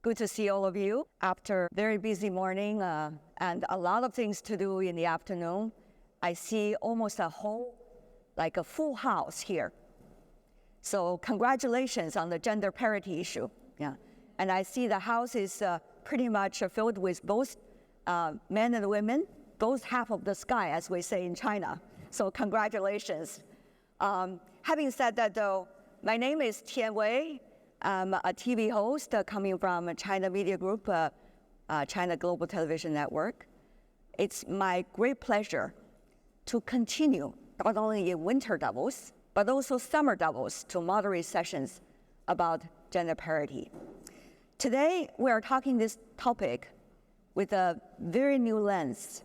Good to see all of you after a very busy morning and a lot of things to do in the afternoon. I see almost a full house here. So congratulations on the gender parity issue. Yeah. And I see the house is pretty much filled with both men and women, both half of the sky, as we say in China. So congratulations. Having said that though, my name is Tian. I'm a TV host coming from China Media Group, China Global Television Network. It's my great pleasure to continue not only in winter Davos, but also summer Davos to moderate sessions about gender parity. Today, we are talking this topic with a very new lens.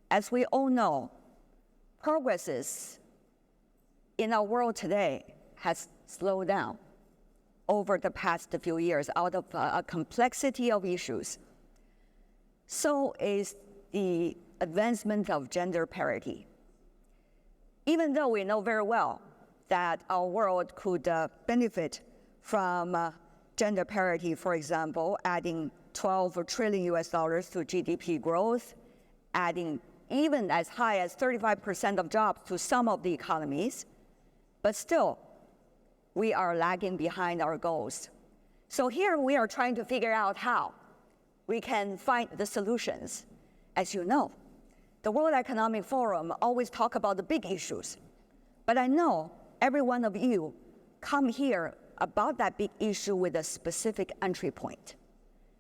As we all know, progresses in our world today has slowed down over the past few years out of a complexity of issues. So is the advancement of gender parity. Even though we know very well that our world could benefit from gender parity, for example, adding $12 trillion to GDP growth, adding even as high as 35% of jobs to some of the economies, but still, we are lagging behind our goals. So here we are trying to figure out how we can find the solutions. As you know, the World Economic Forum always talk about the big issues, but I know every one of you come here about that big issue with a specific entry point.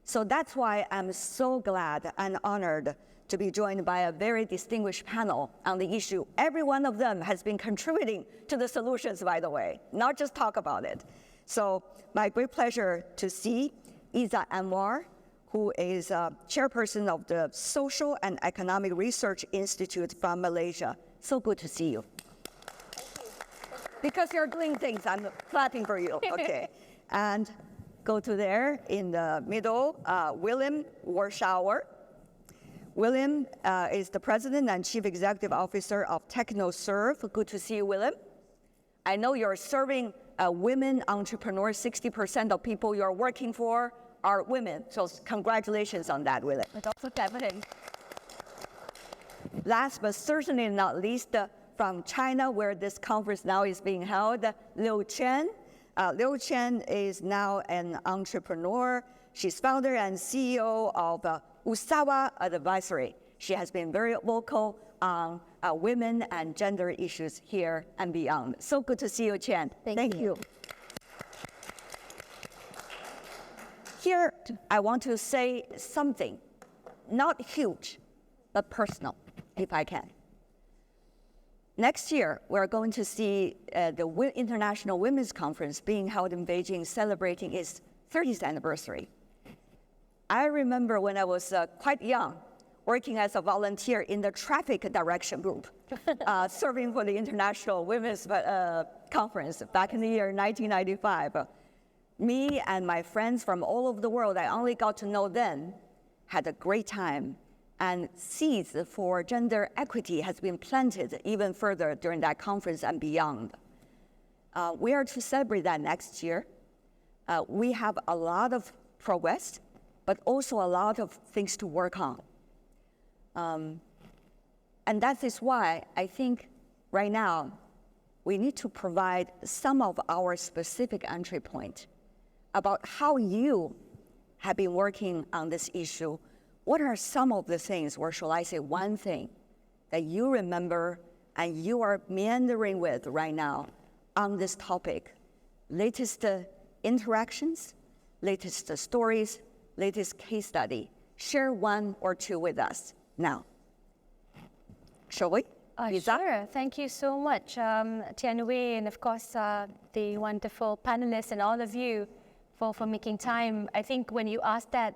So that's why I'm so glad and honored to be joined by a very distinguished panel on the issue. Every one of them has been contributing to the solutions, by the way, not just talk about it. So my great pleasure to see Izzah Anwar, who is chairperson of the Social and Economic Research Institute from Malaysia. So good to see you. Because you're doing things, I'm clapping for you. Okay. And go to there in the middle, William Warshauer. William is the president and chief executive officer of TechnoServe. Good to see you, William. I know you're serving women entrepreneurs. 60% of people you're working for are women. So congratulations on that, William. It's also happening. Last but certainly not least, from China, where this conference now is being held, Qian. Qian is now an entrepreneur. She's founder and CEO of Wusawa Advisory. She has been very vocal on women and gender issues here and beyond. So good to see you, Qian. Thank you. Here, I want to say something, not huge, but personal, if I can. Next year, we're going to see the International Women's Conference being held in Beijing, celebrating its 30th anniversary. I remember when I was quite young, working as a volunteer in the traffic direction group, serving for the International Women's Conference back in the year 1995. Me and my friends from all over the world, I only got to know then, had a great time. And seeds for gender equity has been planted even further during that conference and beyond. We are to celebrate that next year. We have a lot of progress, but also a lot of things to work on. And that is why I think right now we need to provide some of our specific entry point about how you have been working on this issue. What are some of the things, or shall I say one thing, that you remember and you are meandering with right now on this topic? Latest interactions, latest stories, latest case study. Share one or two with us now. Shall we? Sure. Thank you so much, Tian, and of course the wonderful panelists and all of you for making time. I think when you asked that,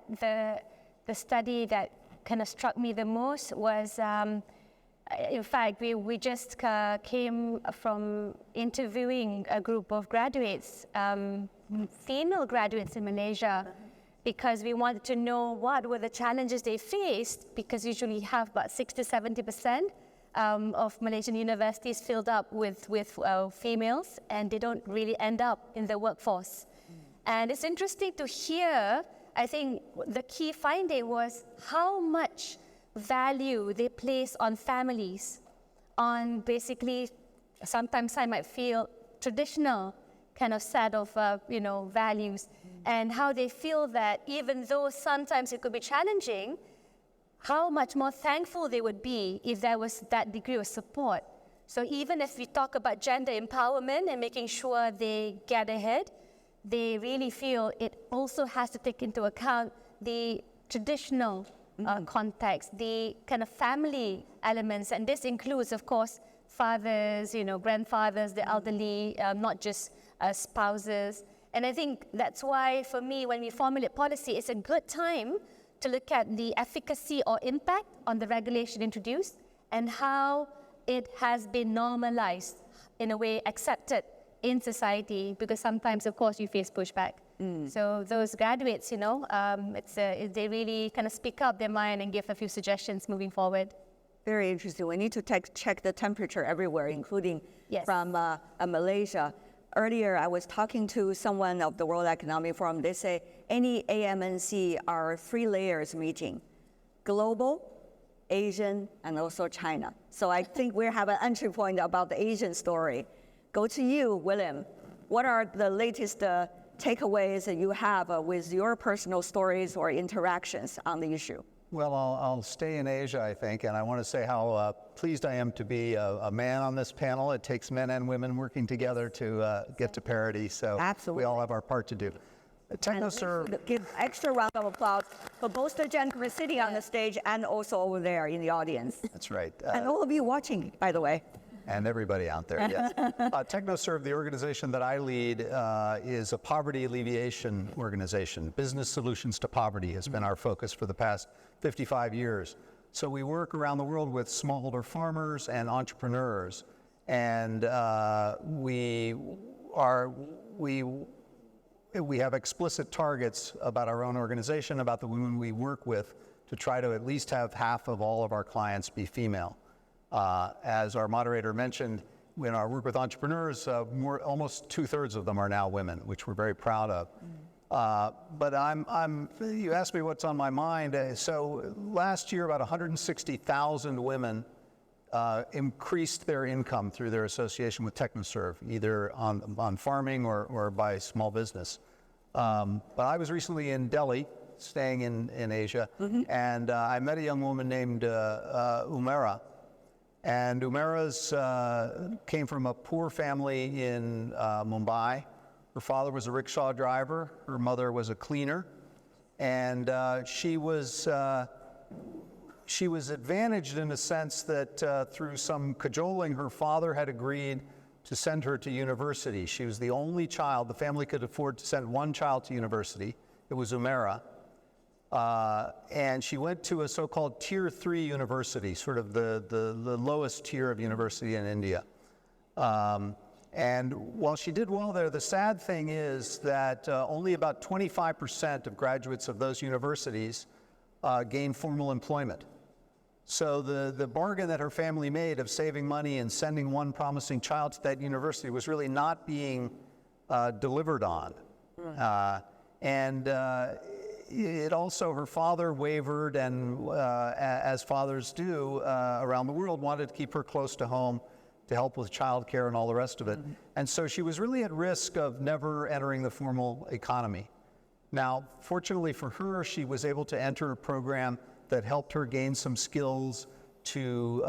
the study that kind of struck me the most was, in fact, we just came from interviewing a group of graduates, female graduates in Malaysia, because we wanted to know what were the challenges they faced, because usually you have about 60–70% of Malaysian universities filled up with females, and they don't really end up in the workforce. And it's interesting to hear I think the key finding was how much value they place on families, on basically, sometimes I might feel traditional kind of set of values, and how they feel that even though sometimes it could be challenging, how much more thankful they would be if there was that degree of support. So even if we talk about gender empowerment and making sure they get ahead, they really feel it also has to take into account the traditional context, the kind of family elements, and this includes, of course, fathers, grandfathers, the elderly, not just spouses. And I think that's why, for me, when we formulate policy, it's a good time to look at the efficacy or impact on the regulation introduced and how it has been normalized, in a way accepted in society, because sometimes, of course, you face pushback. So those graduates, they really kind of speak up their mind and give a few suggestions moving forward. Very interesting. We need to check the temperature everywhere, including from Malaysia. Earlier, I was talking to someone of the World Economic Forum. They say any AMNC are 3 layers meeting: global, Asian, and also China. So I think we have an entry point about the Asian story. Go to you, William. What are the latest takeaways that you have with your personal stories or interactions on the issue? Well, I'll stay in Asia, I think, and I want to say how pleased I am to be a man on this panel. It takes men and women working together to get to parity, so Absolutely. We all have our part to do. TechnoServe. Give extra round of applause for both the gentlemen sitting on the stage and also over there in the audience. That's right. And all of you watching, by the way. And everybody out there, yes. TechnoServe, the organization that I lead, is a poverty alleviation organization. Business solutions to poverty has been our focus for the past 55 years. So we work around the world with smallholder farmers and entrepreneurs. And we have explicit targets about our own organization, about the women we work with, to try to at least have half of all of our clients be female. As our moderator mentioned, in our work with entrepreneurs, almost 2/3 of them are now women, which we're very proud of. But you asked me what's on my mind. So last year, about 160,000 women increased their income through their association with TechnoServe, either on farming or by small business. But I was recently in Delhi, staying in Asia, and I met a young woman named Umera. And Umera's came from a poor family in Mumbai. Her father was a rickshaw driver. Her mother was a cleaner. And she was advantaged in a sense that through some cajoling, her father had agreed to send her to university. She was the only child. The family could afford to send one child to university. It was Umera. And she went to a so-called Tier 3 university, sort of the lowest tier of university in India. And while she did well there, the sad thing is that only about 25% of graduates of those universities gain formal employment. So the bargain that her family made of saving money and sending one promising child to that university was really not being delivered on. It also, her father wavered, and as fathers do around the world, wanted to keep her close to home to help with childcare and all the rest of it. And so she was really at risk of never entering the formal economy. Now, fortunately for her, she was able to enter a program that helped her gain some skills to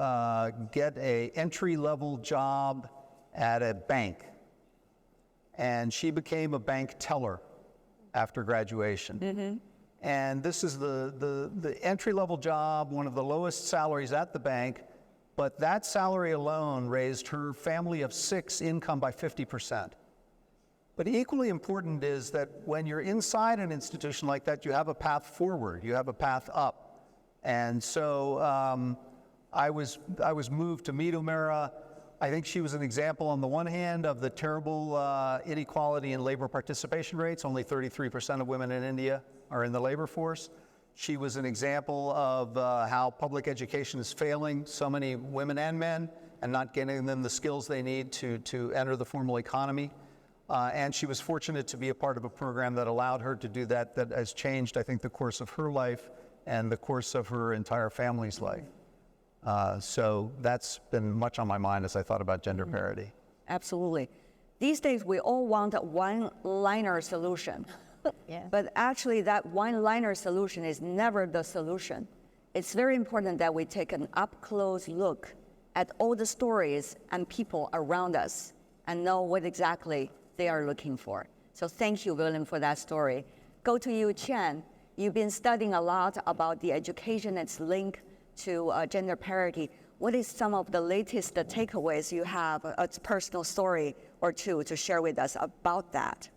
get an entry-level job at a bank. And she became a bank teller after graduation. And this is the entry-level job, one of the lowest salaries at the bank, but that salary alone raised her family of 6 income by 50%. But equally important is that when you're inside an institution like that, you have a path forward, you have a path up. And so I was moved to meet Umera. I think she was an example on the one hand of the terrible inequality in labor participation rates. Only 33% of women in India are in the labor force. She was an example of how public education is failing so many women and men and not getting them the skills they need to enter the formal economy. And she was fortunate to be a part of a program that allowed her to do that, that has changed, I think, the course of her life and the course of her entire family's life. So that's been much on my mind as I thought about gender parity. Absolutely. These days, we all want a one-liner solution. Yeah. But actually, that one-liner solution is never the solution. It's very important that we take an up-close look at all the stories and people around us and know what exactly they are looking for. So thank you, William, for that story. Go to you, Qian. You've been studying a lot about the education, its link to gender parity. What is some of the latest takeaways you have, a personal story or two to share with us about that?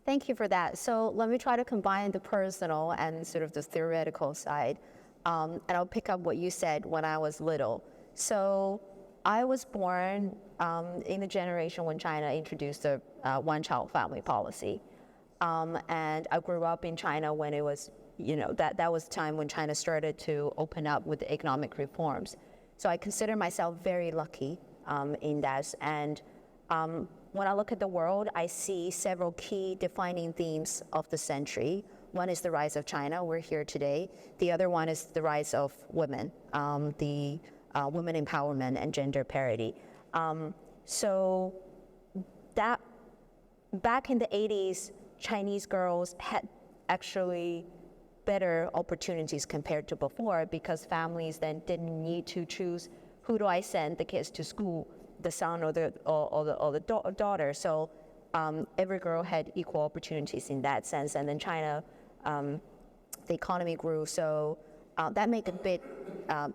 Thank you for that. So let me try to combine the personal and sort of the theoretical side. And I'll pick up what you said when I was little. So I was born in the generation when China introduced the one-child family policy. And I grew up in China when it was, that was the time when China started to open up with the economic reforms. So I consider myself very lucky in that. And when I look at the world, I see several key defining themes of the century. One is the rise of China, we're here today. The other one is the rise of women, the women empowerment and gender parity. So that back in the 80s, Chinese girls had actually better opportunities compared to before because families then didn't need to choose who do I send the kids to school, the son or the daughter. So every girl had equal opportunities in that sense. And then China, the economy grew, so that made a big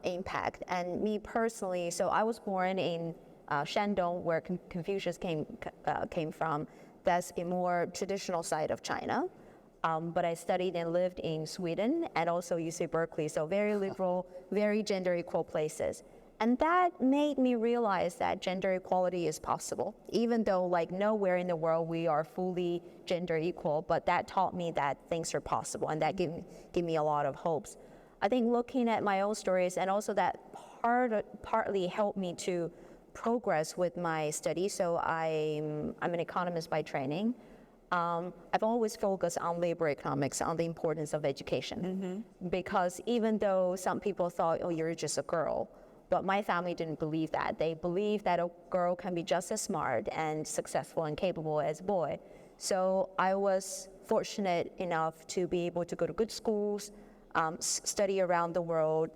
impact. And me personally, so I was born in Shandong, where Confucius came from. That's a more traditional side of China. But I studied and lived in Sweden and also UC Berkeley, so very liberal, very gender equal places. And that made me realize that gender equality is possible, even though like nowhere in the world we are fully gender equal, but that taught me that things are possible, and that gave me a lot of hopes. I think looking at my own stories and also that partly helped me to progress with my studies. So I'm an economist by training. I've always focused on labor economics, on the importance of education, because even though some people thought, oh, you're just a girl, but my family didn't believe that. They believed that a girl can be just as smart and successful and capable as a boy. So I was fortunate enough to be able to go to good schools, study around the world.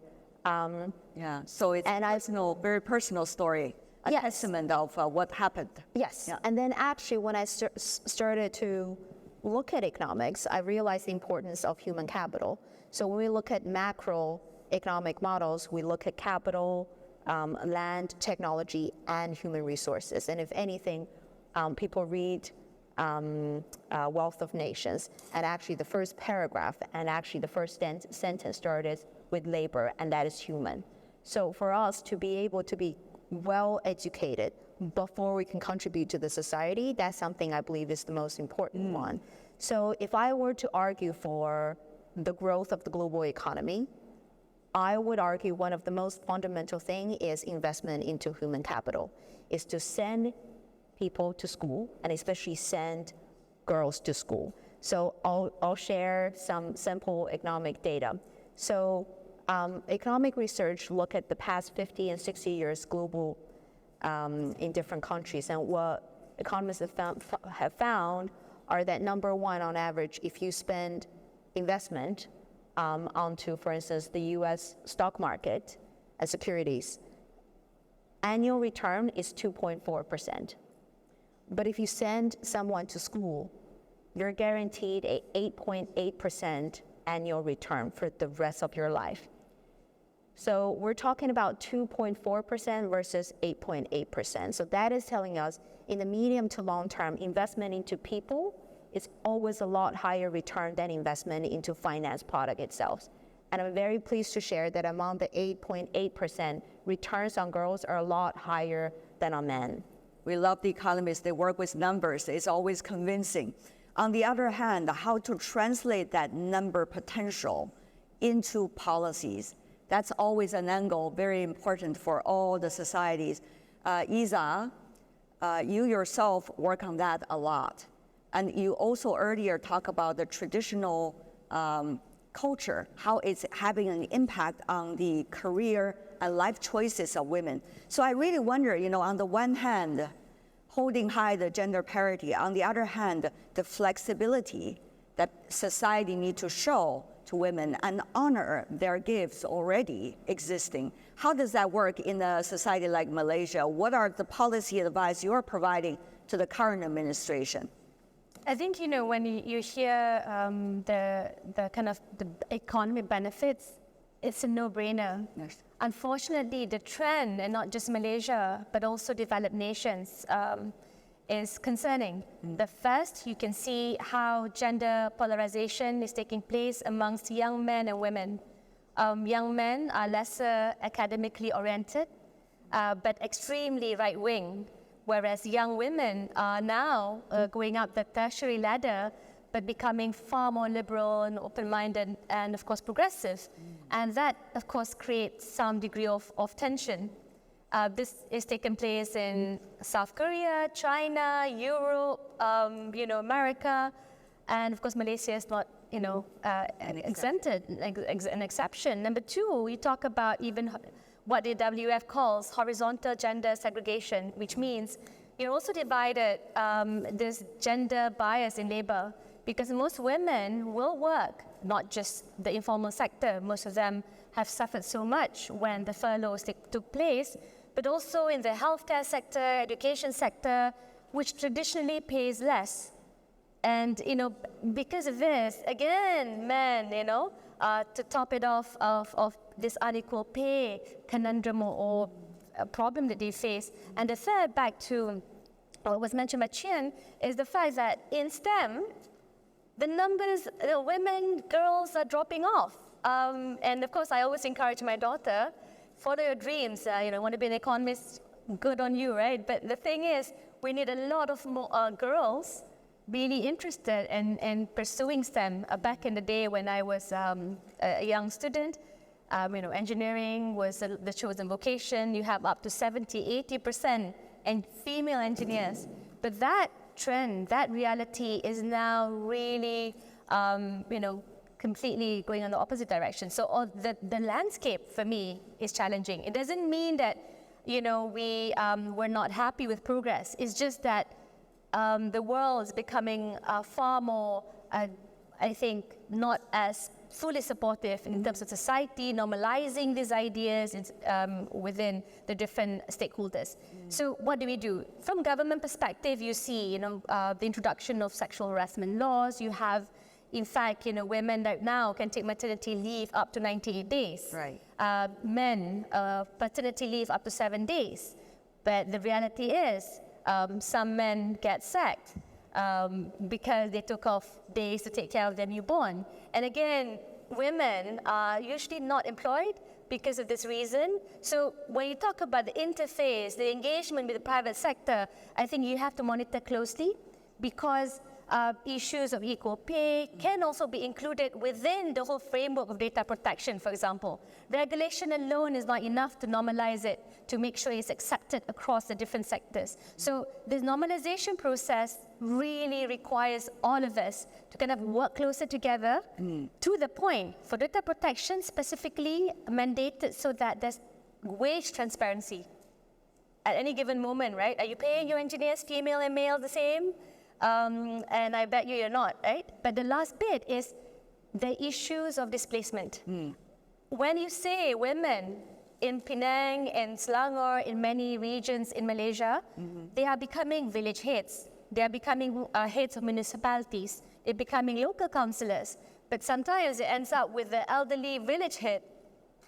Yeah, so it's a very personal story, a testament of what happened. Yes, Yeah. and then actually when I started to look at economics, I realized the importance of human capital. So when we look at macroeconomic models, we look at capital, land, technology, and human resources. And if anything, people read Wealth of Nations, and actually the first paragraph and actually the first sentence started with labor, and that is human. So for us to be able to be well educated before we can contribute to the society, that's something I believe is the most important one. So if I were to argue for the growth of the global economy, I would argue one of the most fundamental thing is investment into human capital, is to send people to school, and especially send girls to school. So I'll share some simple economic data. So economic research look at the past 50 and 60 years global in different countries, and what economists have found are that number one, on average, if you spend investment onto, for instance, the US stock market and securities, annual return is 2.4%. But if you send someone to school, you're guaranteed a 8.8% annual return for the rest of your life. So we're talking about 2.4% versus 8.8%. So that is telling us in the medium to long term, investment into people is always a lot higher return than investment into finance product itself. And I'm very pleased to share that among the 8.8%, returns on girls are a lot higher than on men. We love the economists. They work with numbers. It's always convincing. On the other hand, how to translate that number potential into policies, that's always an angle very important for all the societies. Izzah, You yourself work on that a lot. And you also earlier talk about the traditional culture, how it's having an impact on the career and life choices of women. So I really wonder, on the one hand, holding high the gender parity, on the other hand, the flexibility that society needs to show to women and honor their gifts already existing. How does that work in a society like Malaysia? What are the policy advice you're providing to the current administration? I think, when you hear the kind of the economy benefits, it's a no-brainer. Yes. Unfortunately, the trend, and not just Malaysia, but also developed nations, is concerning. The first, you can see how gender polarization is taking place amongst young men and women. Young men are lesser academically oriented, but extremely right-wing, whereas young women are now going up the tertiary ladder, but becoming far more liberal and open-minded and, of course, progressive. And that, of course, creates some degree of tension. This is taking place in South Korea, China, Europe, America, and of course Malaysia is not, an exception. Number two, we talk about even what the WF calls horizontal gender segregation, which means you're also divided this gender bias in labor, because most women will work, not just the informal sector. Most of them have suffered so much when the furloughs took place, but also in the healthcare sector, education sector, which traditionally pays less. And, because of this, again, men, to top it off of this unequal pay conundrum or a problem that they face. And the third, back to what was mentioned by Qian, is the fact that in STEM, the numbers, women, girls are dropping off. And of course, I always encourage my daughter, follow your dreams. Want to be an economist, good on you, right? But the thing is, we need a lot of more girls really interested in pursuing STEM. Back in the day when I was a young student, engineering was the chosen vocation. You have up to 70-80% and female engineers. But that trend, that reality is now really, completely going in the opposite direction. So the landscape for me is challenging. It doesn't mean that, we're not happy with progress. It's just that the world is becoming far more, I think, not as fully supportive in terms of society, normalizing these ideas within the different stakeholders. So what do we do? From government perspective, you see, the introduction of sexual harassment laws. You have, in fact, women that now can take maternity leave up to 98 days. Right. Men, paternity leave up to 7 days. But the reality is, some men get sacked because they took off days to take care of their newborn. And again, women are usually not employed because of this reason. So when you talk about the interface, the engagement with the private sector, I think you have to monitor closely, because issues of equal pay can also be included within the whole framework of data protection, for example. Regulation alone is not enough to normalize it, to make sure it's accepted across the different sectors. So this normalization process really requires all of us to kind of work closer together to the point for data protection specifically mandated so that there's wage transparency at any given moment, right? Are you paying your engineers, female and male, the same? And I bet you're not, right? But the last bit is the issues of displacement. When you say women in Penang and Selangor, in many regions in Malaysia, they are becoming village heads. They are becoming heads of municipalities. They're becoming local councillors. But sometimes it ends up with the elderly village head,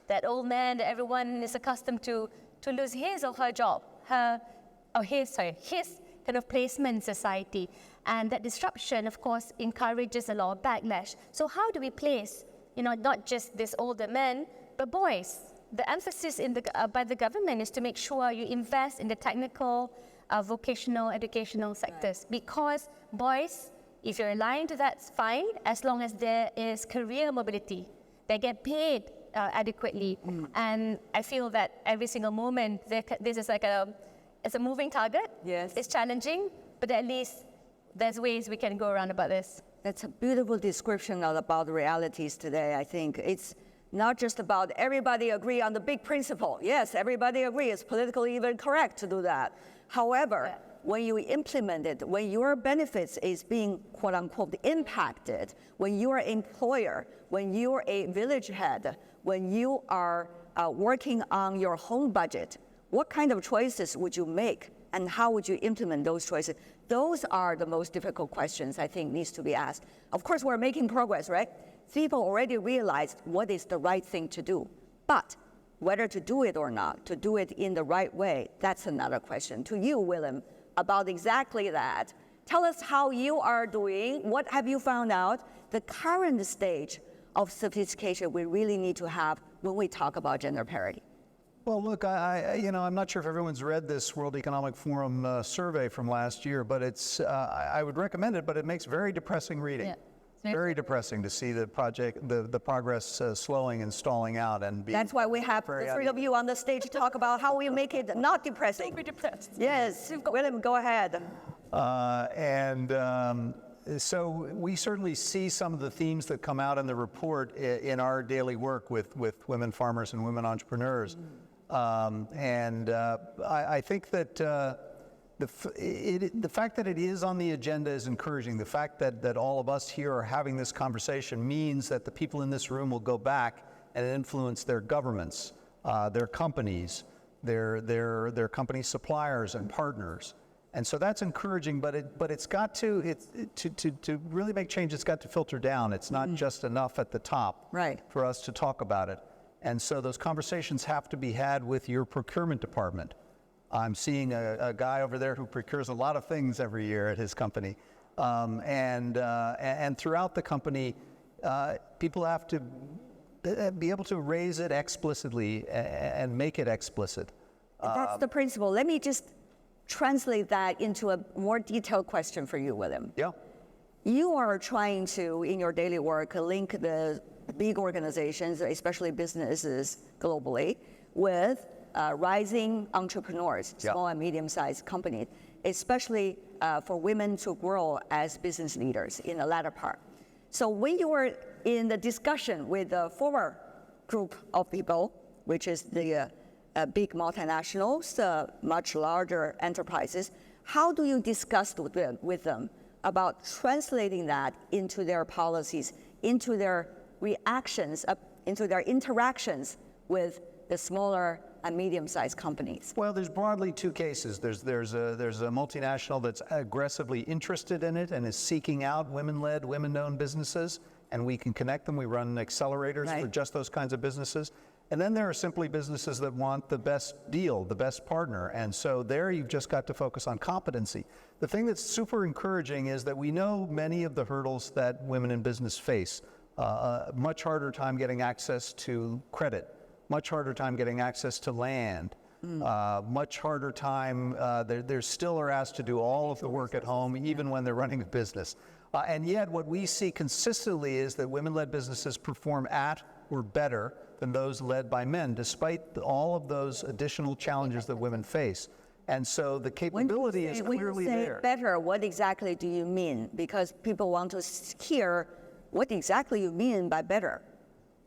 that old man that everyone is accustomed to lose his or her job, his kind of placement in society. And that disruption, of course, encourages a lot of backlash. So how do we place, not just this older men, but boys? The emphasis by the government is to make sure you invest in the technical, vocational, educational sectors. Because boys, if you're aligned to that, it's fine, as long as there is career mobility. They get paid adequately. And I feel that every single moment, this is like it's a moving target. Yes. It's challenging, but at least there's ways we can go around about this. That's a beautiful description about the realities today. I think it's not just about everybody agree on the big principle. Yes, everybody agree. It's politically even correct to do that. However, when you implement it, when your benefits is being quote unquote impacted, when you're an employer, when you're a village head, when you are working on your home budget, what kind of choices would you make and how would you implement those choices? Those are the most difficult questions I think needs to be asked. Of course, we're making progress, right? People already realized what is the right thing to do. But whether to do it or not, to do it in the right way, that's another question. To you, Willem, about exactly that. Tell us how you are doing, what have you found out, the current stage of sophistication we really need to have when we talk about gender parity. Well, look, I'm not sure if everyone's read this World Economic Forum survey from last year, but I would recommend it, but it makes very depressing reading. Yeah. Very depressing to see the progress slowing and stalling out and being. That's why we have the three of you on the stage to talk about how we make it not depressing. Don't be depressed. Yes, Willem, go ahead. So we certainly see some of the themes that come out in the report in our daily work with women farmers and women entrepreneurs. I think that the fact that it is on the agenda is encouraging. The fact that all of us here are having this conversation means that the people in this room will go back and influence their governments, their companies, their company suppliers and partners. And so that's encouraging, but it's got to really make change, it's got to filter down. It's not just enough at the top for us to talk about it. And so those conversations have to be had with your procurement department. I'm seeing a guy over there who procures a lot of things every year at his company. And throughout the company, people have to be able to raise it explicitly and make it explicit. That's the principle. Let me just translate that into a more detailed question for you, Willem. Yeah. You are trying to, in your daily work, link the big organizations, especially businesses globally, with rising entrepreneurs, small and medium-sized companies, especially for women to grow as business leaders in the latter part. So when you were in the discussion with the former group of people, which is the big multinationals, much larger enterprises, how do you discuss with them about translating that into their policies, into their reactions, into their interactions with the smaller and medium-sized companies? Well, there's broadly two cases. There's a multinational that's aggressively interested in it and is seeking out women-led, women-owned businesses, and we can connect them. We run accelerators for just those kinds of businesses. And then there are simply businesses that want the best deal, the best partner. And so there you've just got to focus on competency. The thing that's super encouraging is that we know many of the hurdles that women in business face. Much harder time getting access to credit, much harder time getting access to land, much harder time, they still are asked to do all of the work at home, even when they're running a business. And yet what we see consistently is that women-led businesses perform at or better than those led by men, despite all of those additional challenges that women face. And so the capability is clearly there. When you say better, what exactly do you mean? Because people want to hear what exactly you mean by better.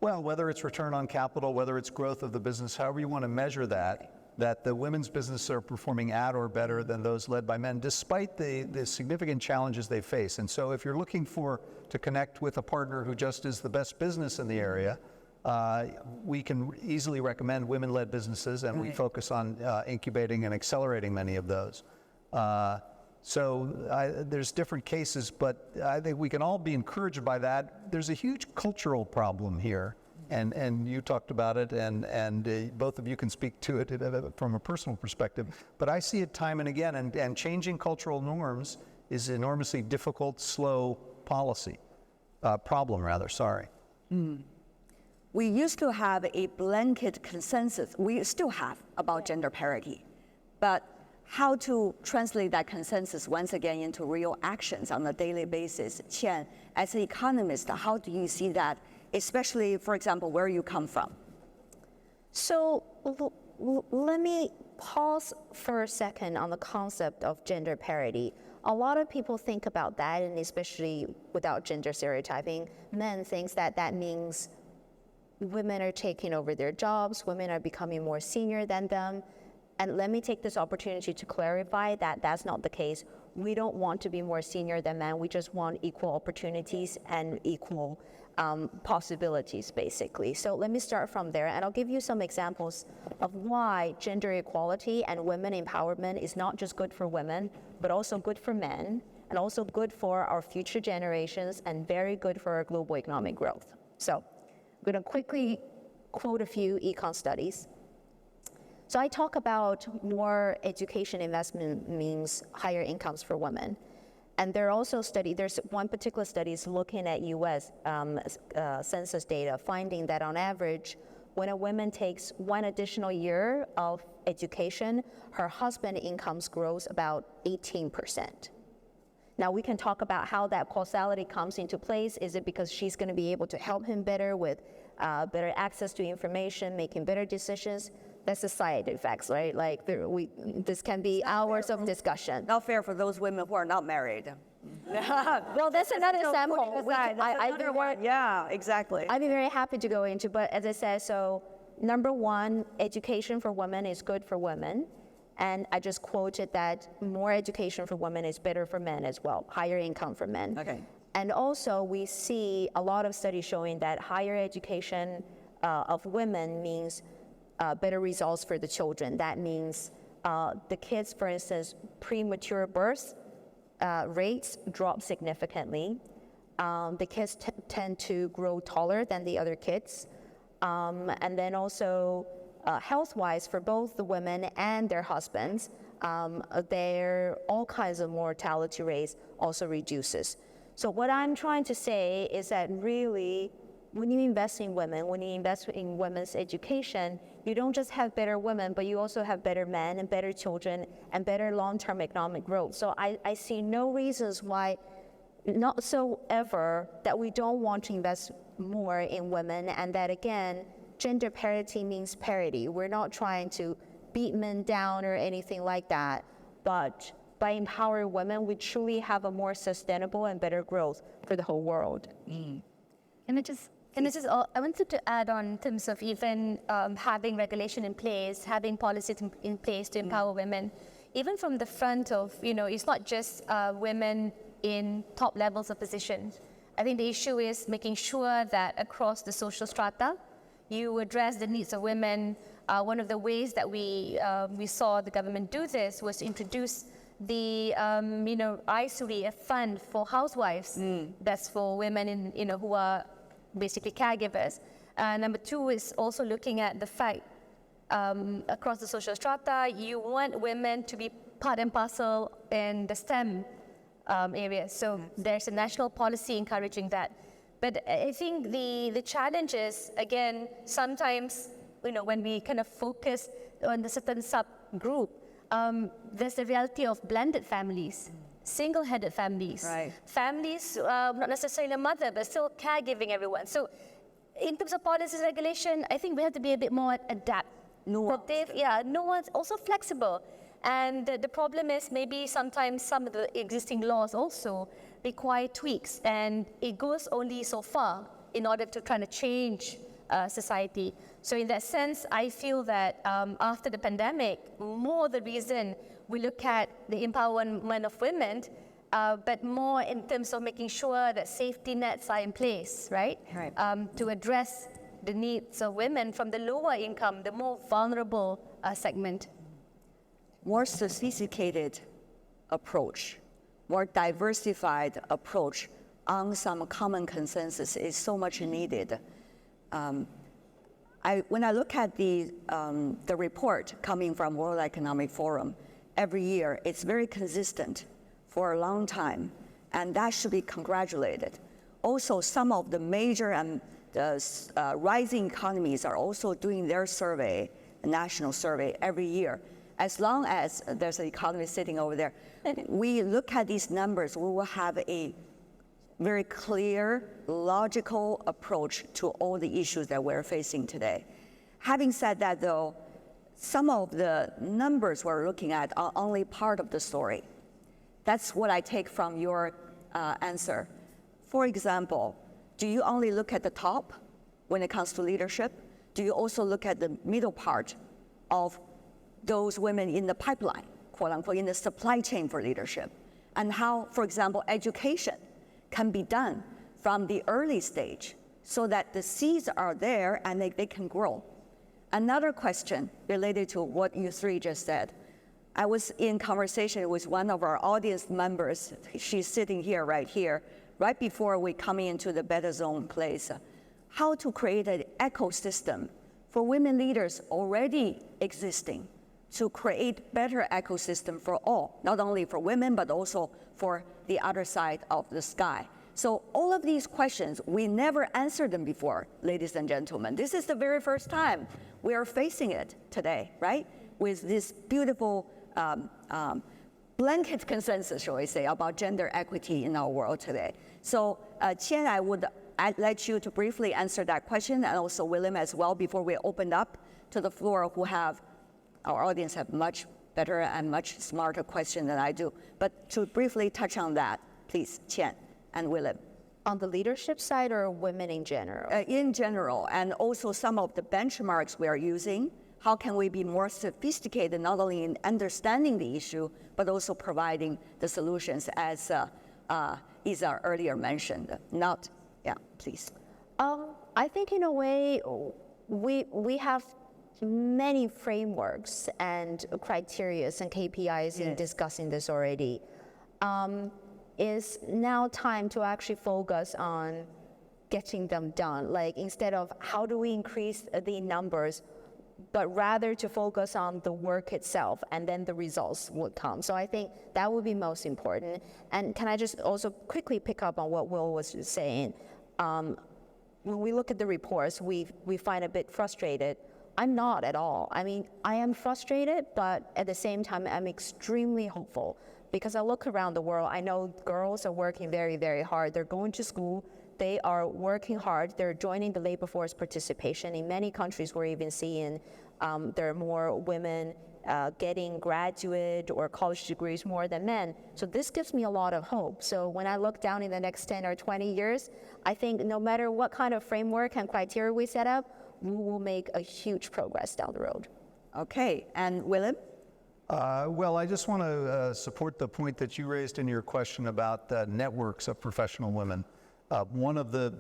Well, whether it's return on capital, whether it's growth of the business, however you want to measure that the women's businesses are performing at or better than those led by men, despite the significant challenges they face. And so if you're looking to connect with a partner who just is the best business in the area, we can easily recommend women-led businesses, and we focus on incubating and accelerating many of those. There's different cases, but I think we can all be encouraged by that. There's a huge cultural problem here, and you talked about it, and both of you can speak to it from a personal perspective, but I see it time and again, and changing cultural norms is enormously difficult, slow problem. We used to have a blanket consensus, we still have, about gender parity, but how to translate that consensus once again into real actions on a daily basis? Qian, as an economist, how do you see that, especially, for example, where you come from? So let me pause for a second on the concept of gender parity. A lot of people think about that, and especially without gender stereotyping, men think that that means women are taking over their jobs, women are becoming more senior than them. And let me take this opportunity to clarify that that's not the case. We don't want to be more senior than men. We just want equal opportunities and equal possibilities, basically. So let me start from there, and I'll give you some examples of why gender equality and women empowerment is not just good for women, but also good for men, and also good for our future generations, and very good for our global economic growth. So I'm going to quickly quote a few econ studies. So I talk about more education investment means higher incomes for women. And there are also there's one particular study is looking at US census data, finding that on average, when a woman takes one additional year of education, her husband's incomes grows about 18%. Now we can talk about how that causality comes into place. Is it because she's going to be able to help him better with better access to information, making better decisions? That's the side effects, right? Like this can be hours of discussion. Not fair for those women who are not married. Well, that's another example. Yeah, exactly. I'd be very happy to go into, but as I said, so number one, education for women is good for women. And I just quoted that more education for women is better for men as well, higher income for men. Okay. And also we see a lot of studies showing that higher education of women means better results for the children. That means the kids, for instance, premature birth rates drop significantly. The kids tend to grow taller than the other kids. And then also health-wise for both the women and their husbands, their all kinds of mortality rates also reduces. So what I'm trying to say is that really, when you invest in women, when you invest in women's education, you don't just have better women, but you also have better men and better children and better long-term economic growth. So I see no reasons why, not so ever, that we don't want to invest more in women, and that again, gender parity means parity. We're not trying to beat men down or anything like that, but by empowering women, we truly have a more sustainable and better growth for the whole world. I wanted to add on in terms of even having regulation in place, having policies in place to empower women, even from the front of, it's not just women in top levels of positions. I think the issue is making sure that across the social strata, you address the needs of women. One of the ways that we saw the government do this was introduce the ISURI, a fund for housewives. That's for women who are basically caregivers. Number two is also looking at the fact across the social strata, you want women to be part and parcel in the STEM areas. So there's a national policy encouraging that. But I think the challenge is, again, sometimes, when we kind of focus on the certain subgroup, there's the reality of blended families, single-headed families, right. Families, not necessarily a mother, but still caregiving everyone. So in terms of policies regulation, I think we have to be a bit more adaptive, nuanced, also flexible. And the problem is maybe sometimes some of the existing laws also require tweaks, and it goes only so far in order to try to change society. So in that sense, I feel that after the pandemic, more the reason we look at the empowerment of women, but more in terms of making sure that safety nets are in place, right? To address the needs of women from the lower income, the more vulnerable segment. More sophisticated approach, more diversified approach on some common consensus is so much needed. When I look at the report coming from World Economic Forum, every year it's very consistent for a long time, and that should be congratulated. Also, some of the major and rising economies are also doing their survey, a national survey, every year. As long as there's an economist sitting over there, we look at these numbers, we will have a very clear, logical approach to all the issues that we're facing today. Having said that, though, some of the numbers we're looking at are only part of the story. That's what I take from your answer. For example, do you only look at the top when it comes to leadership? Do you also look at the middle part of those women in the pipeline, quote unquote, in the supply chain for leadership? And how, for example, education can be done from the early stage so that the seeds are there and they can grow. Another question related to what you three just said. I was in conversation with one of our audience members. She's sitting here, right before we come into the better zone place. How to create an ecosystem for women leaders already existing to create better ecosystem for all, not only for women, but also for the other side of the sky. So all of these questions, we never answered them before, ladies and gentlemen. This is the very first time we are facing it today, right? With this beautiful blanket consensus, shall we say, about gender equity in our world today. So Qian, I'd let you to briefly answer that question, and also William as well, before we open up to the floor, our audience have much better and much smarter question than I do. But to briefly touch on that, please, Qian and William. On the leadership side or women in general? In general, and also some of the benchmarks we are using. How can we be more sophisticated, not only in understanding the issue, but also providing the solutions, as Izzah earlier mentioned. Please. I think in a way, we have many frameworks and criteria and KPIs in discussing this already. Is now time to actually focus on getting them done. Like, instead of how do we increase the numbers, but rather to focus on the work itself, and then the results would come. So I think that would be most important. And can I just also quickly pick up on what Will was just saying? When we look at the reports, we find a bit frustrated. I'm not at all. I mean, I am frustrated, but at the same time, I'm extremely hopeful, because I look around the world. I know girls are working very, very hard. They're going to school. They are working hard. They're joining the labor force participation. In many countries, we're even seeing there are more women getting graduate or college degrees more than men. So this gives me a lot of hope. So when I look down in the next 10 or 20 years, I think no matter what kind of framework and criteria we set up, we will make a huge progress down the road. Okay, and Willem? Well, I just want to support the point that you raised in your question about the networks of professional women. One of the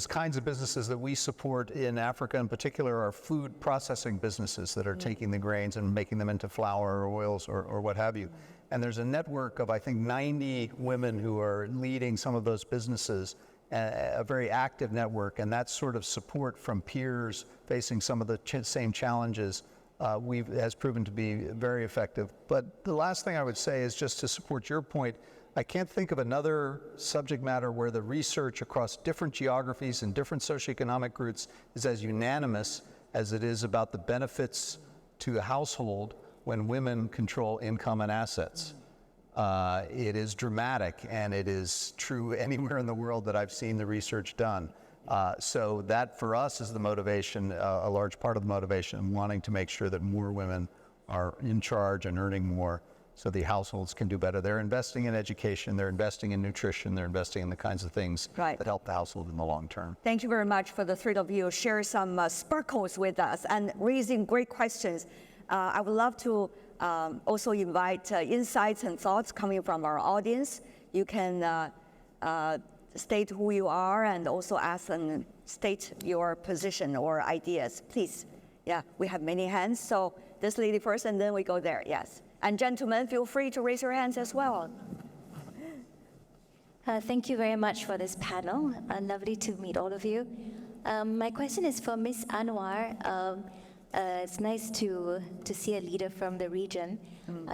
kinds of businesses that we support in Africa in particular are food processing businesses that are taking the grains and making them into flour or oils or what have you. And there's a network of, I think, 90 women who are leading some of those businesses, a very active network, and that sort of support from peers facing some of the same challenges has proven to be very effective. But the last thing I would say is, just to support your point, I can't think of another subject matter where the research across different geographies and different socioeconomic groups is as unanimous as it is about the benefits to the household when women control income and assets. It is dramatic, and it is true anywhere in the world that I've seen the research done. So that for us is the motivation, a large part of the motivation, wanting to make sure that more women are in charge and earning more so the households can do better. They're investing in education, they're investing in nutrition, they're investing in the kinds of things that help the household in the long term. Thank you very much for the three of you share some sparkles with us and raising great questions. I would love to also invite insights and thoughts coming from our audience. You can state who you are and also ask and state your position or ideas, please. Yeah, we have many hands, so this lady first and then we go there, yes. And gentlemen, feel free to raise your hands as well. Thank you very much for this panel. Lovely to meet all of you. My question is for Ms. Anwar. It's nice to see a leader from the region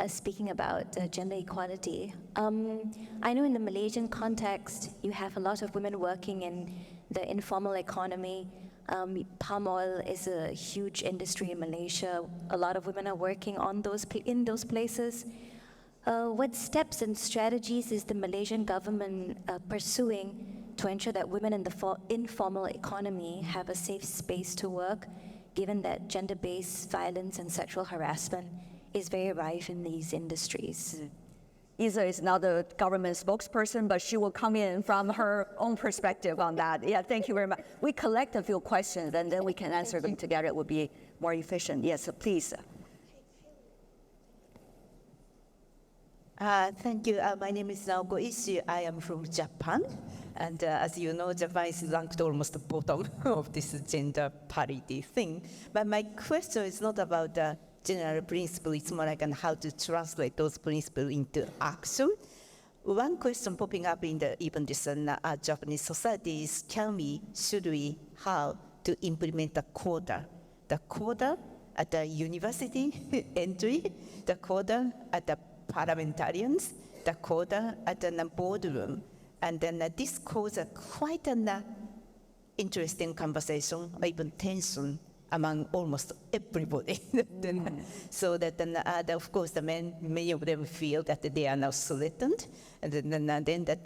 speaking about gender equality. I know in the Malaysian context, you have a lot of women working in the informal economy. Palm oil is a huge industry in Malaysia. A lot of women are working on in those places. What steps and strategies is the Malaysian government pursuing to ensure that women in the informal economy have a safe space to work? given that gender-based violence and sexual harassment is very rife in these industries. Izzah is not a government spokesperson, but she will come in from her own perspective on that. Yeah, thank you very much. We collect a few questions and then we can answer them together. It would be more efficient. Yes, so please. Thank you. My name is Naoko Ishii. I am from Japan. And as you know, Japan is ranked almost the bottom of this gender parity thing. But my question is not about the general principle. It's more like on how to translate those principles into action. One question popping up in even this Japanese society is, should we, how to implement the quota? The quota at the university entry, the quota at the parliamentarians, the quota at the boardroom. And then this caused quite an interesting conversation, or even tension among almost everybody. So that then, of course, the men, many of them feel that they are now threatened. And then that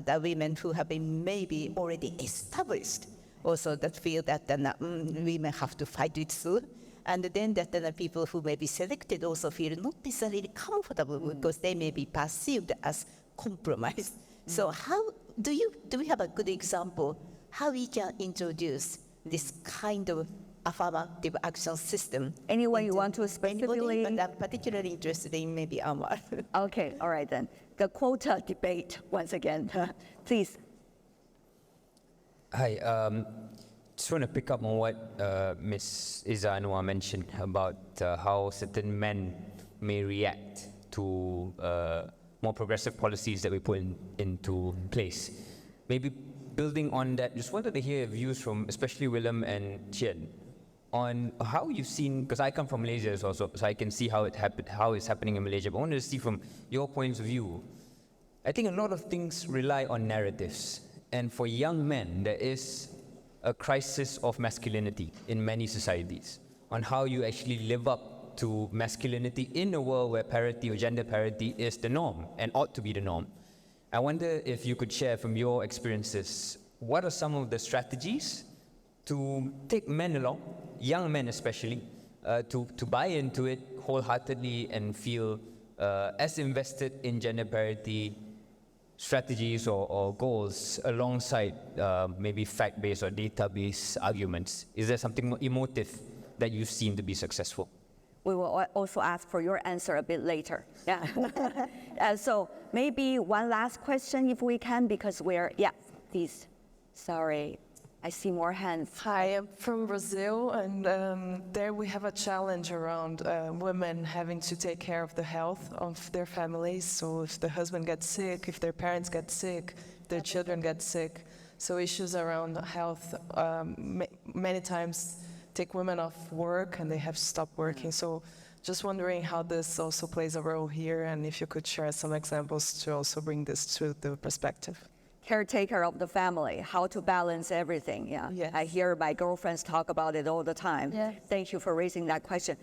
the women who have been maybe already established also that feel that women have to fight it through. And then that the people who may be selected also feel not necessarily comfortable because they may be perceived as compromised. So how do we have a good example how we can introduce this kind of affirmative action system? Anyone you want to specifically? Anybody, but I'm particularly interested in maybe Anwar. Okay, all right then. The quota debate, once again, please. Hi, just want to pick up on what Ms. Izzah Anwar mentioned about how certain men may react to more progressive policies that we put into place. Maybe building on that, just wanted to hear views from especially Willem and Qian on how you've seen, because I come from Malaysia as well, so I can see how it's happening in Malaysia, but I wanted to see from your points of view. I think a lot of things rely on narratives, and for young men, there is a crisis of masculinity in many societies, on how you actually live up to masculinity in a world where parity or gender parity is the norm and ought to be the norm. I wonder if you could share from your experiences, what are some of the strategies to take men along, young men especially, to buy into it wholeheartedly and feel as invested in gender parity strategies or goals alongside maybe fact-based or data-based arguments? Is there something more emotive that you've seen to be successful? We will also ask for your answer a bit later. Yeah. So maybe one last question if we can, because yeah, please. Sorry, I see more hands. Hi, I'm from Brazil, and there we have a challenge around women having to take care of the health of their families. So if the husband gets sick, if their parents get sick, their children get sick. So issues around health many times take women off work and they have to stop working. So just wondering how this also plays a role here, and if you could share some examples to also bring this to the perspective. Caretaker of the family, how to balance everything. Yeah, yes. I hear my girlfriends talk about it all the time. Yes. Thank you for raising that question.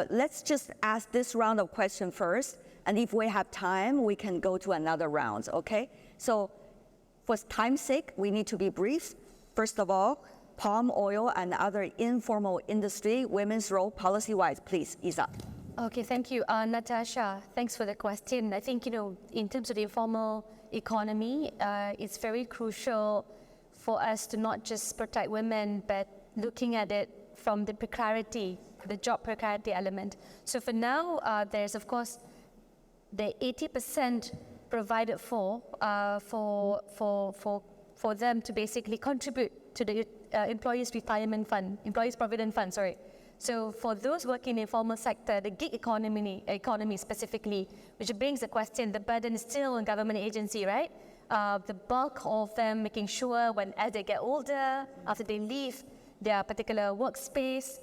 Let's just ask this round of questions first, and if we have time, we can go to another round, okay? So for time's sake, we need to be brief. First of all, palm oil and other informal industry, women's role policy-wise, please, Izzah. Okay, thank you. Natasha, thanks for the question. I think, in terms of the informal economy, it's very crucial for us to not just protect women, but looking at it from the precarity, the job precarity element. So for now, there's of course the 80% provided for them to basically contribute to the employees' retirement fund, employees' provident fund, sorry. So for those working in the informal sector, the gig economy specifically, which brings the question, the burden is still on government agency, right? The bulk of them making sure as they get older, after they leave their particular workspace,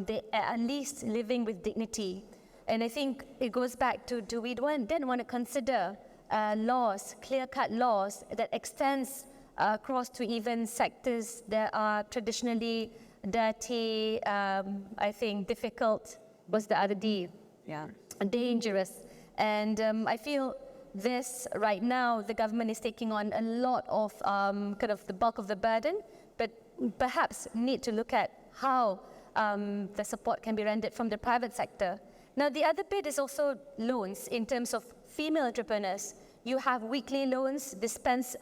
they are at least living with dignity. And I think it goes back to, do we then want to consider laws, clear-cut laws that extends across to even sectors that are traditionally dirty, I think difficult was the other D. Yeah. Dangerous. And I feel this right now, the government is taking on a lot of kind of the bulk of the burden, but perhaps need to look at how the support can be rendered from the private sector. Now, the other bit is also loans in terms of female entrepreneurs. You have weekly loans dispensed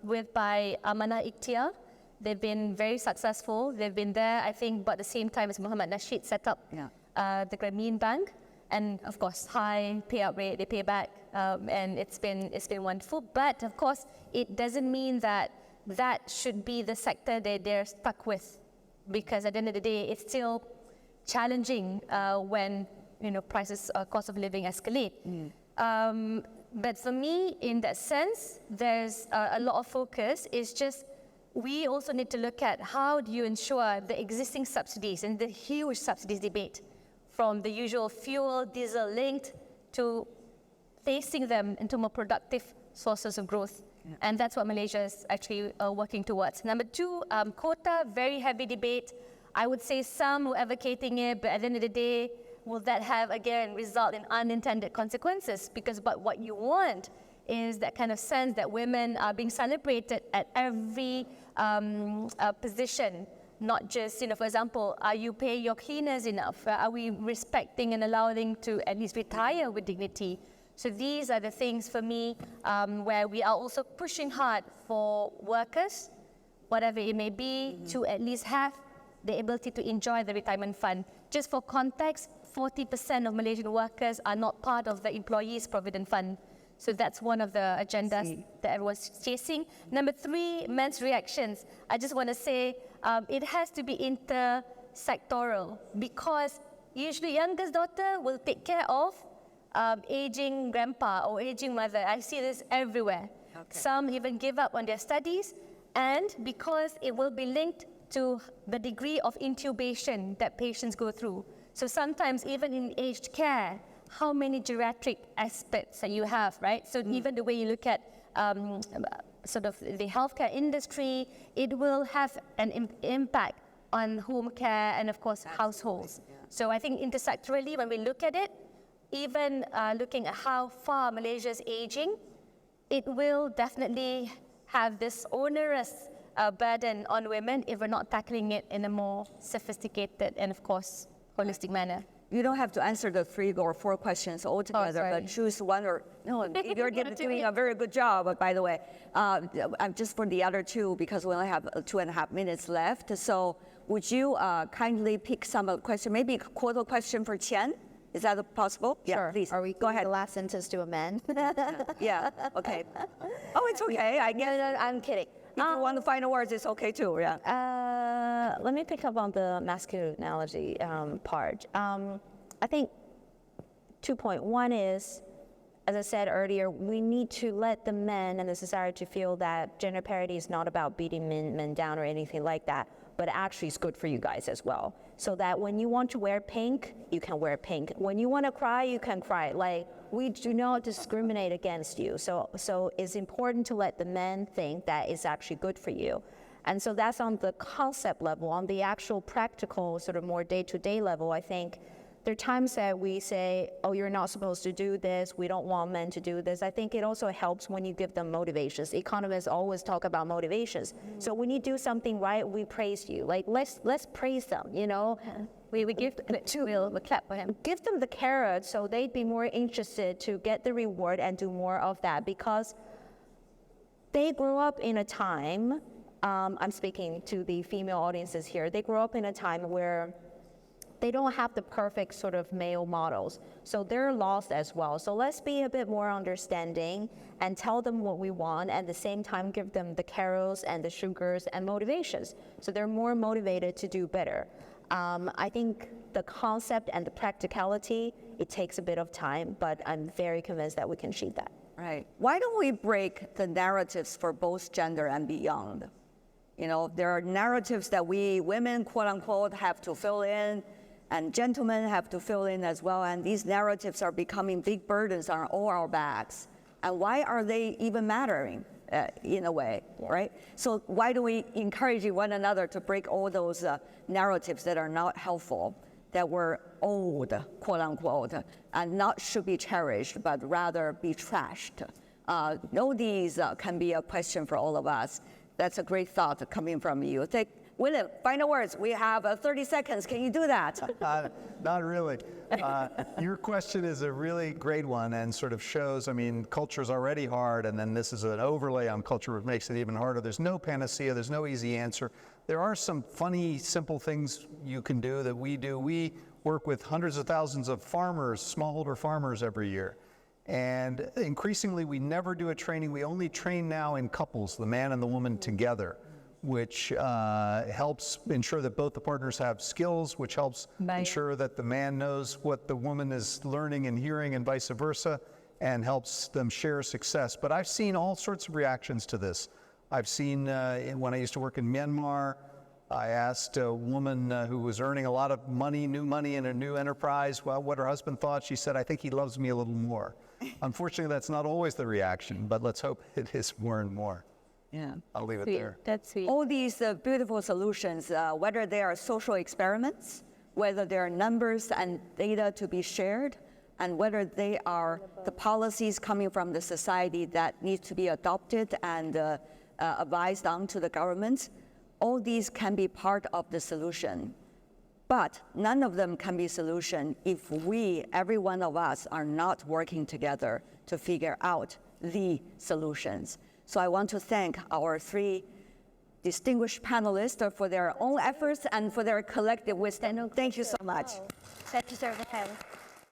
with by Amanah Ikhtiar. They've been very successful. They've been there, I think, about the same time as Muhammad Nasheed set up the Grameen Bank. And of course, high payout rate, they pay back, and it's been wonderful. But of course, it doesn't mean that that should be the sector that they're stuck with, because at the end of the day, it's still challenging when prices, cost of living escalate. But for me, in that sense, there's a lot of focus. It's just we also need to look at how do you ensure the existing subsidies and the huge subsidies debate, from the usual fuel, diesel linked, to placing them into more productive sources of growth. And that's what Malaysia is actually working towards. Number two, quota, very heavy debate. I would say some were advocating it, but at the end of the day, will that have, again, result in unintended consequences? Because but what you want is that kind of sense that women are being celebrated at every position. Not just, for example, are you paying your cleaners enough? Are we respecting and allowing to at least retire with dignity? So these are the things for me where we are also pushing hard for workers, whatever it may be, to at least have the ability to enjoy the retirement fund. Just for context, 40% of Malaysian workers are not part of the employees' provident fund. So that's one of the agendas that everyone's chasing. Number three, men's reactions. I just want to say it has to be intersectoral, because usually youngest daughter will take care of aging grandpa or aging mother. I see this everywhere. Okay. Some even give up on their studies, and because it will be linked to the degree of intubation that patients go through. So sometimes even in aged care, how many geriatric aspects that you have, right? So even the way you look at sort of the healthcare industry, it will have an impact on home care and of course households. Yeah. So I think intersectorally, when we look at it, even looking at how far Malaysia is aging, it will definitely have this onerous burden on women if we're not tackling it in a more sophisticated and of course holistic manner. You don't have to answer the 3 or 4 questions altogether, but choose one or, no, you're doing a very good job, by the way. Just for the other 2, because we only have 2.5 minutes left. So would you kindly pick some question, maybe a quote question for Qian? Is that possible? Sure. Yeah, please. Are we go ahead? The last sentence to a man? Yeah, okay. Oh, it's okay, I guess. No, I'm kidding. If you want the final words, it's okay too, yeah. Let me pick up on the masculinity part. I think 2 points. One is, as I said earlier, we need to let the men and the society feel that gender parity is not about beating men down or anything like that, but actually it's good for you guys as well. So that when you want to wear pink, you can wear pink. When you want to cry, you can cry. Like, we do not discriminate against you. So it's important to let the men think that it's actually good for you. And so that's on the concept level. On the actual practical, sort of more day-to-day level, I think there are times that we say, oh, you're not supposed to do this, we don't want men to do this. I think it also helps when you give them motivations. Economists always talk about motivations. So when you do something right, we praise you. Like, let's praise them, We give we'll clap for him. Give them the carrot so they'd be more interested to get the reward and do more of that, because they grew up in a time, I'm speaking to the female audiences here, they grew up in a time where they don't have the perfect sort of male models. So they're lost as well. So let's be a bit more understanding and tell them what we want, and at the same time give them the carrots and the sugars and motivations. So they're more motivated to do better. I think the concept and the practicality, it takes a bit of time, but I'm very convinced that we can achieve that. Right. Why don't we break the narratives for both gender and beyond? There are narratives that we women, quote unquote, have to fill in, and gentlemen have to fill in as well, and these narratives are becoming big burdens on all our backs. And why are they even mattering in a way, right? So why do we encourage one another to break all those narratives that are not helpful, that were old, quote unquote, and not should be cherished, but rather be trashed? These can be a question for all of us. That's a great thought coming from you. William, final words. We have 30 seconds. Can you do that? Not really. Your question is a really great one and sort of shows, I mean, culture's already hard, and then this is an overlay on culture which makes it even harder. There's no panacea, there's no easy answer. There are some funny, simple things you can do that we do. We work with hundreds of thousands of farmers, smallholder farmers every year. And increasingly, we never do a training. We only train now in couples, the man and the woman together, which helps ensure that both the partners have skills, which helps ensure that the man knows what the woman is learning and hearing and vice versa, and helps them share success. But I've seen all sorts of reactions to this. I've seen, when I used to work in Myanmar, I asked a woman who was earning a lot of money, new money in a new enterprise, well, what her husband thought. She said, I think he loves me a little more. Unfortunately, that's not always the reaction, but let's hope it is more and more. Yeah. I'll leave it Sweet. there. That's sweet. All these beautiful solutions, whether they are social experiments, whether they are numbers and data to be shared, and whether they are the policies coming from the society that need to be adopted and advised on to the government, all these can be part of the solution. But none of them can be solution if we, every one of us, are not working together to figure out the solutions. So I want to thank our 3 distinguished panelists for their own efforts and for their collective wisdom. Thank you so much. TechnoServe.